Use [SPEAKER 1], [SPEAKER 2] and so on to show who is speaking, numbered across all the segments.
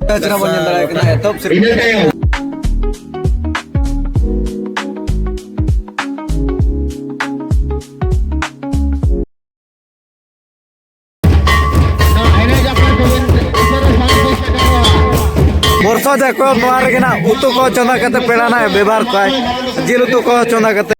[SPEAKER 1] Cara menyandera kena top seri. Borso देखो मार के ना उतु को चंदा करते पेड़ा ना व्यवहार का जिल उतु को चंदा करते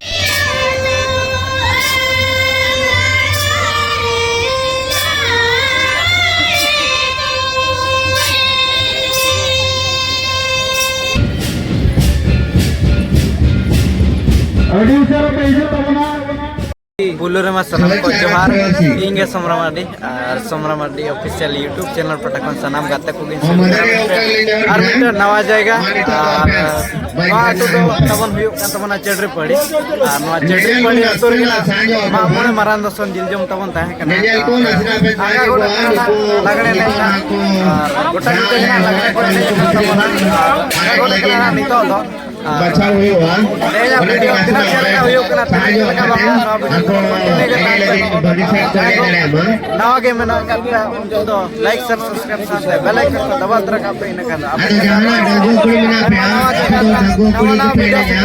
[SPEAKER 1] बुलुरे मा सनम को जोहार इंगे समरामाडी और समरामाडी ऑफिशियल यूट्यूब चैनल पटकन सनम गाते को गिन और मिटर नवा जाएगा और वहां तो तबन हुयो का तबन चेड्री पड़ी और नवा चेड्री पड़ी तोर के मा मोने मारान दसन जिल जम तबन ताहे कना आगा गोटा लगने ले और गोटा के लगने को तबन आगा गोटा के नितो दो
[SPEAKER 2] baca huwa
[SPEAKER 1] video kita share huyo kana
[SPEAKER 2] bagi saya
[SPEAKER 1] नवा के में ना करता जो लाइक सब्सक्राइब साथ बेल आइकन को दबा तरह का पे इन कर
[SPEAKER 2] ada jalan dagu kulit mina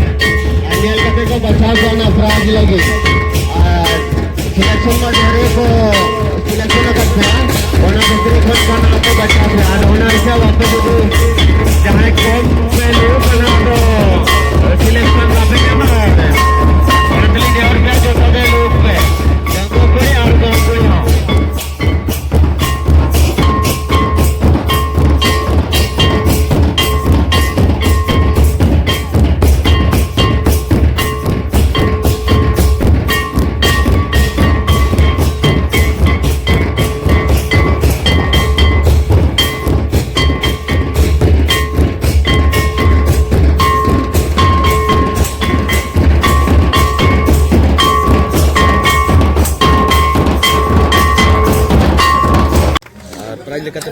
[SPEAKER 2] committee को बचाव करना अपराध लगे सिलेक्शन में ढेरे को सिलेक्शन करते हैं दूसरे खन करना तो बचाव है होना से वापस जहाँ कम वैल्यू करना तो सिलेक्शन काफी कम है मंथली डेवर पे जो सभी लोग पे जंगों पे और गाँव पे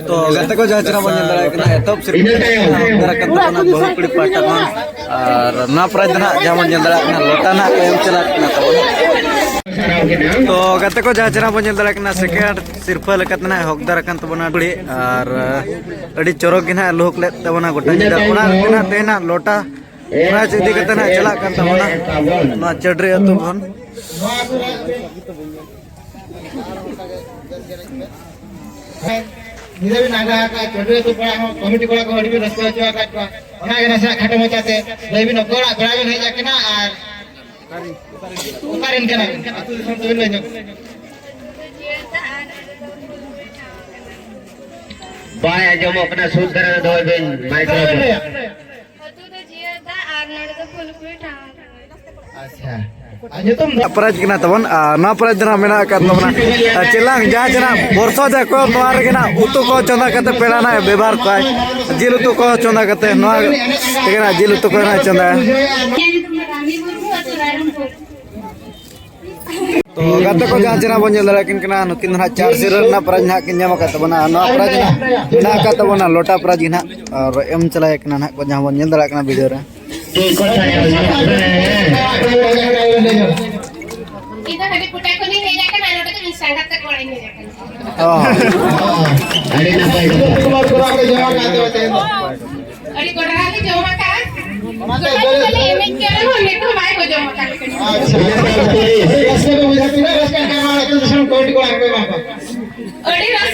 [SPEAKER 1] तो गते को जहाँ चना बन जाता तब सिर्फ बहु कुड़ी पाटा और ना प्राइज ना जहाँ बन जाता लोटा ना एम चला तो गते को जहाँ चना बन जाता सेकेंड सिर्फ लेकतना हकदार तबना कुड़ी और अड़ी चोरक गे ना लोक ले तबना गोटा जिदा तेना लोटा प्राइज इदी कते ना चला तबना चड्री अतु खन
[SPEAKER 3] निदे भी नागा का चोडे तो पड़ा हो कमिटी कोड़ा को हडी भी रस्ता चुआ का को ओना के नसा खाटो मचाते दे भी नकोड़ा गड़ा भी नहीं जाके ना आर उकारिन केना अतु दिसम तो ले जो
[SPEAKER 2] बाय जो अपना सूद कर दो बिन माइक्रो
[SPEAKER 3] अच्छा आज तुम
[SPEAKER 1] प्राइज के ना तबन ना प्राइज ना मेना का तबना चिलांग जहाँ जना वर्षो जाको नोआ रे ना उतु को चंदा कते पेड़ा ना व्यवहार को जिल उतु को चंदा कते नोआ तेना जिल उतु को ना चंदा तो गाते को जहाँ जना बन जला किन कना नुकिन ना 4 सिर ना प्राइज ना किन जमा का तबना ना प्राइज ना का तबना लोटा प्राइज ना और एम चला एक ना को जहाँ बन जला कना वीडियो रे
[SPEAKER 4] इधर हटे पुटा को नहीं ले जाकर मैं लोटे तो इंस्टाग्राम तक कोड़ा नहीं जाकर
[SPEAKER 2] अरे ना भाई
[SPEAKER 3] कुमार कोड़ा के जमा काते होते हैं
[SPEAKER 4] अरे कोड़ा के जमा का बोले मैं क्या हो मैं तो भाई को जमा कर
[SPEAKER 3] अच्छा रस्ते को बुझाती ना रस्ते के मार तो दशम कोटी को आके बाप
[SPEAKER 4] अरे रस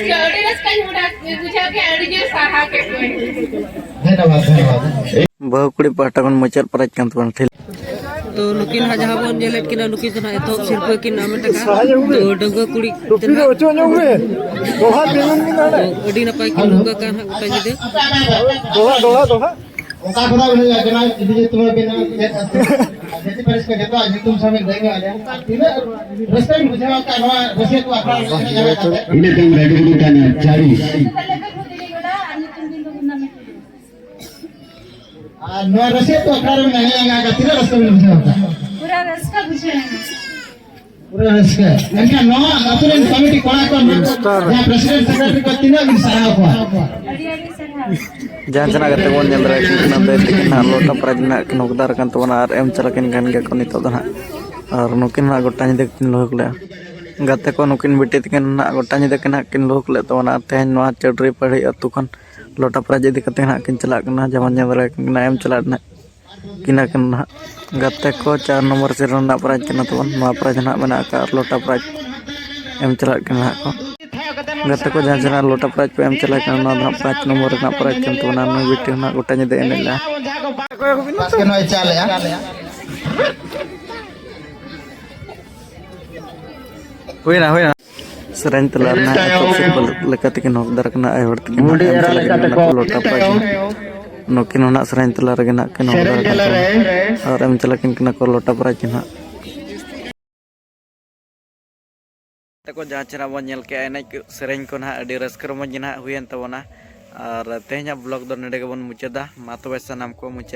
[SPEAKER 4] का मुड़ा बुझा के अड़ी जो साहा के
[SPEAKER 3] धन्यवाद धन्यवाद
[SPEAKER 1] बहु कुड़ी पाटा कन मचर प्राइज कान तबन ठेल
[SPEAKER 5] तो नुकिन हा जहाँ बन जेलेट किना नुकिन तो ना एतो सिरपा किन नाम टका तो डंगा कुड़ी तना तो अडी नपाय किन डंगा कान हा गोटा जिदे
[SPEAKER 3] ओका कोड़ा बने जाके ना इधर तुम बिना जैसे परिस के देता आज तुम समय देंगे आ जाए इधर रस्ते में बुझा का नवा रस्ते को अपना
[SPEAKER 2] इन्हें तुम रेडी गुड का ना चारी
[SPEAKER 3] नवा रस्ते तो अपना में नहीं आएगा का तीन रस्ते में बुझा
[SPEAKER 4] पूरा रस का बुझे
[SPEAKER 3] पूरा रस्ते इनका नवा अपने कमेटी कोड़ा को या प्रेसिडेंट सेक्रेटरी को तीन दिन सराहा को
[SPEAKER 4] अड़ी अड़ी सर
[SPEAKER 1] जहाँ जना करते बन जल रहा है ना दे लेकिन ना लोटा प्राइज ना नोकदार kan तो ना एम चला किन गान के को नितो दना और नुकिन ना गोटा नि किन लोक ले गाते को नुकिन बिटे तिकिन ना गोटा नि किन किन लोक ले तो ना तेन नवा चडरी पड़ी अतु खन लोटा प्राइज इदी कते ना किन चला कना जमन जल रहा किन एम चला ना किना किन ना गाते को 4 नंबर से रना प्राइज किन तो नवा प्राइज ना बना का लोटा प्राइज एम चला किन ना को गाते को जहाँ जना लोटा प्राइज पे एम चला किन ना 5 नंबर ना प्राइज किन तो ना बिटे ना गोटा नि दे एनेला
[SPEAKER 3] पास के नय चाल या
[SPEAKER 1] हुईना सराइन तलार ना तो सिंपल लेकाते के नोकदार कना आय हर तके लोटा प्राइज नोकिन ना सराइन तलार के ना के नोकदार कना और एम चला किन कना को लोटा प्राइज ना तको जहाँ चना बन नेल के एने सराइन को ना अडी रस्कर मज ना हुयन तबना और तेहना ब्लॉग दो नेडे के बन मुचादा मा तबे सनाम को मुचाद